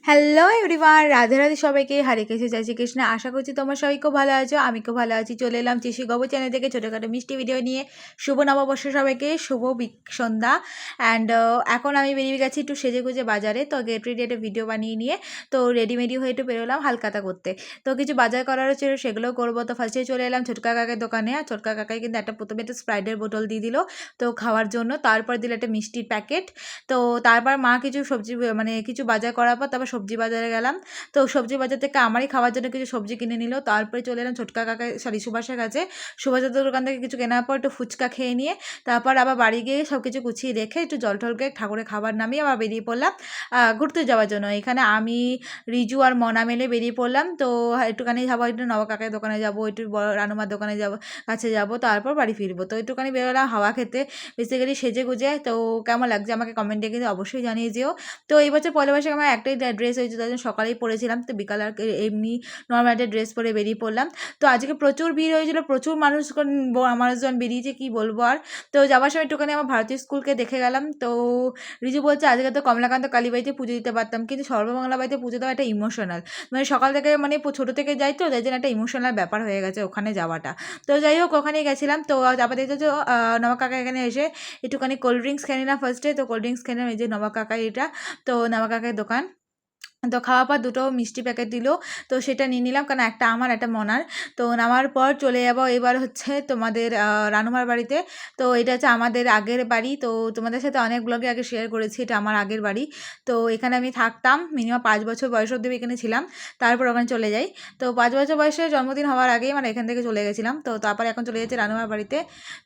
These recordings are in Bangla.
হ্যালো এভরিওয়ান, রাধে রাধে সবাইকে। হরে কৃষ্ণ, জয় শ্রীকৃষ্ণ। আশা করছি তোমরা সবাই খুব ভালো আছো, আমি খুব ভালো আছি। চলে এলাম চিশি গব চ্যানেল থেকে ছোটোখাটো মিষ্টি ভিডিও নিয়ে। শুভ নববর্ষ সবাইকে, শুভ সন্ধ্যা। অ্যান্ড এখন আমি বেরিয়ে গেছি একটু সেজে গুজে বাজারে। তো গেট রেডি একটা ভিডিও বানিয়ে নিয়ে তো রেডিমেডি হয়ে একটু বেরোলাম হালকাতা করতে। তো কিছু বাজার করারও ছিল, সেগুলোও করবো। তো ফার্স্টে চলে এলাম ছোটকা কাকার দোকানে। আর ছোটকা কাকাই কিন্তু প্রথমে একটা স্প্রাইটের বোতল দিয়ে দিল তো খাওয়ার জন্য। তারপর দিল একটা মিষ্টির প্যাকেট। তো তারপর মা কিছু সবজি মানে কিছু বাজার করার পর তারপর সবজি বাজারে গেলাম। তো সবজি বাজার থেকে আমারই খাওয়ার জন্য কিছু সবজি কিনে নিল। তারপরে চলে এলাম ছোটকা কাকা সুভাষের কাছে। সুভাষের দোকান থেকে কিছু কেনার পর একটু ফুচকা খেয়ে নিয়ে তারপর আবার বাড়ি গিয়ে সব কিছু গুছিয়ে রেখে একটু জল টল খেয়ে ঠাকুরের খাবার নামিয়ে আবার বেরিয়ে পড়লাম ঘুরতে যাওয়ার জন্য। এখানে আমি, রিজু আর মনা মিলে বেরিয়ে পড়লাম। তো একটুখানি যাবো, একটু নবা কাকার দোকানে যাবো, একটু বড় রানুমার দোকানে যাবো, কাছে যাবো, তারপর বাড়ি ফিরবো। তো একটুখানি বেরোলাম হাওয়া খেতে, বেসিক্যালি সেজে গুজে। তো কেমন লাগছে আমাকে কমেন্টে কিন্তু অবশ্যই জানিয়ে যেও। তো এই বছর পয়লা বৈশাখে আমার একটাই ড্রেস হয়েছে, তার জন্য সকালেই পরেছিলাম। তো বিকাল আর এমনি নর্মাল একটা ড্রেস পরে বেরিয়ে পড়লাম। তো আজকে প্রচুর ভিড় হয়েছিল, প্রচুর মানুষজন বেরিয়েছে, কি বলবো আর। তো যাওয়ার সময় একটুখানি আমার ভারতীয় স্কুলকে দেখে গেলাম। তো রিজু বলছে আজকে তো কমলাকান্ত কালীবাড়িতে পুজো দিতে পারতাম, কিন্তু সর্ববাংলা বাড়িতে পুজো দেওয়া একটা ইমোশনাল, মানে সকাল থেকে মানে ছোটো থেকে যাই, তো যাই জন্য একটা ইমোশনাল ব্যাপার হয়ে গেছে ওখানে যাওয়াটা। তো যাই হোক ওখানেই গেছিলাম। তো আবার দেখতে যে নবাব কাকা এখানে এসে একটুখানি কোল্ড ড্রিঙ্কস খেয়ে নিলাম ফার্স্টে। তো কোল্ড ড্রিঙ্কস খেয়ে নিলাম, এই যে নবাব কাকাই এটা। তো নবাব কাকার দোকান। তো খাওয়ার পর দুটো মিষ্টি প্যাকেট দিল, তো সেটা নিয়ে নিলাম, কারণ একটা আমার একটা মনার। তো নামার পর চলে যাবো এবার হচ্ছে তোমাদের রানুমার বাড়িতে। তো এটা হচ্ছে আমাদের আগের বাড়ি। তো তোমাদের সাথে অনেক ব্লগে আগে শেয়ার করেছি, এটা আমার আগের বাড়ি। তো এখানে আমি থাকতাম মিনিমাম 5 বছর বয়স অবধি এখানে ছিলাম, তারপর ওখানে চলে যাই। তো 5 বছর বয়সে জন্মদিন হওয়ার আগেই মানে এখান থেকে চলে গেছিলাম। তো তারপর এখন চলে যাচ্ছে রানুমার বাড়িতে।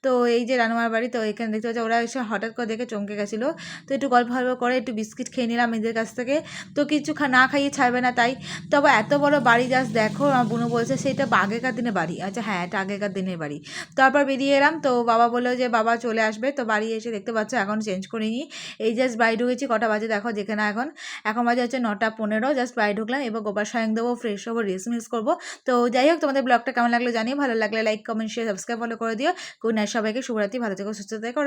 তো এই যে রানুমার বাড়ি, তো এখানে দেখতে পাচ্ছি ওরা এসে হঠাৎ করে দেখে চমকে গেছিলো। তো একটু গল্প করে একটু বিস্কিট খেয়ে নিলাম এদের কাছ থেকে। তো কিছু না খাইয়ে ছাড়বে না তাই। তবে এত বড় বাড়ি জাস্ট দেখো, আমার বোনও বলছে সেটা আগেকার দিনের বাড়ি। আচ্ছা হ্যাঁ, এটা আগেকার দিনের বাড়ি। তারপর বেরিয়ে এলাম। তো বাবা বললো যে বাবা চলে আসবে। তো বাড়ি এসে দেখতে পাচ্ছ এখন চেঞ্জ করিনি, এই জাস্ট বাড়ি ঢুকেছি। কটা বাজে দেখো, যেখানে এখন বাজে হচ্ছে 9:15। জাস্ট বাড়ি ঢুকলাম, এবার গোপাল স্বয়ং দেবো, ফ্রেশ হবো, রেস্ট মিস করবো। তো যাই হোক তোমাদের ব্লগটা কেমন লাগলো জানিও, ভালো লাগলে like comment share subscribe follow করে দিও। গুড নাইট সবাইকে, শুভরাত্রি, ভালো থেকো, সুস্থ থেকো।